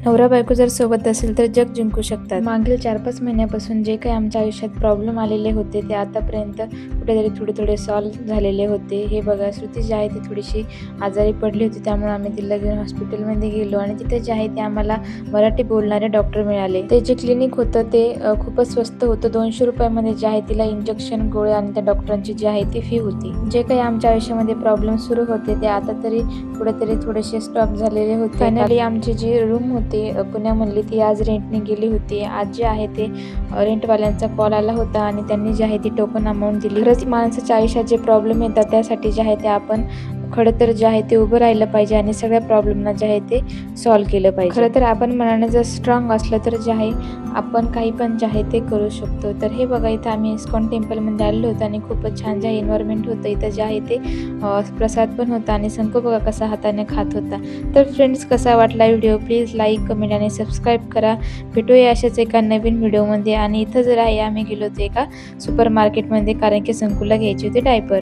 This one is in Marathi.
नवरा बायको जर सोबत असेल तर जग जिंकू शकतात. मागील 4-5 महिन्यापासून जे काही आमच्या आयुष्यात प्रॉब्लेम आलेले होते ते आतापर्यंत कुठेतरी थोडे सॉल्व्ह झालेले होते. हे बघा, श्रुती जी आहे ती थोडीशी आजारी पडली होती, त्यामुळे आम्ही तिला घेऊन हॉस्पिटलमध्ये गेलो आणि तिथे जे आहे ते आम्हाला मराठी बोलणारे डॉक्टर मिळाले. ते जे क्लिनिक होतं ते खूपच स्वस्त होतं. 200 रुपयामध्ये जे आहे तिला इंजेक्शन, गोळ्या आणि त्या डॉक्टरांची जी आहे ती फी होती. जे काही आमच्या आयुष्यामध्ये प्रॉब्लेम सुरू होते ते आता तरी कुठेतरी थोडेसे स्टॉप झालेले होते. फायनली आमची जी रूम होती पुण्यामधली ती आज रेंटने गेली होती. आज जे आहे ते रेंटवाल्यांचा कॉल आला होता आणि त्यांनी जे आहे ती टोकन अमाऊंट दिली. खरंच माणसाच्या आयुष्यात जे प्रॉब्लेम येतात त्यासाठी जे आहे ते आपण खरं तर जे आहे ते उभं राहिलं पाहिजे आणि सगळ्या प्रॉब्लेमना जे आहे ते सॉल्व्ह केलं पाहिजे. खरं तर आपण मनाने जर स्ट्रॉंग असलं तर जे आहे आपण काही पण जे आहे ते करू शकतो. तर हे बघा, इथं आम्ही इस्कॉन टेम्पलमध्ये आलो होतो आणि खूपच छान जे एन्व्हायरमेंट होतं. इथं जे आहे ते प्रसाद पण होता आणि शंकू बघा कसा हाताने खात होता. तर फ्रेंड्स, कसा वाटला व्हिडिओ प्लीज लाईक, कमेंट आणि सबस्क्राईब करा. भेटूया अशाच एका नवीन व्हिडिओमध्ये. आणि इथं जर आहे आम्ही गेलो होतो एका सुपर मार्केटमध्ये, कारण की शंकूला घ्यायचे होते डायपर.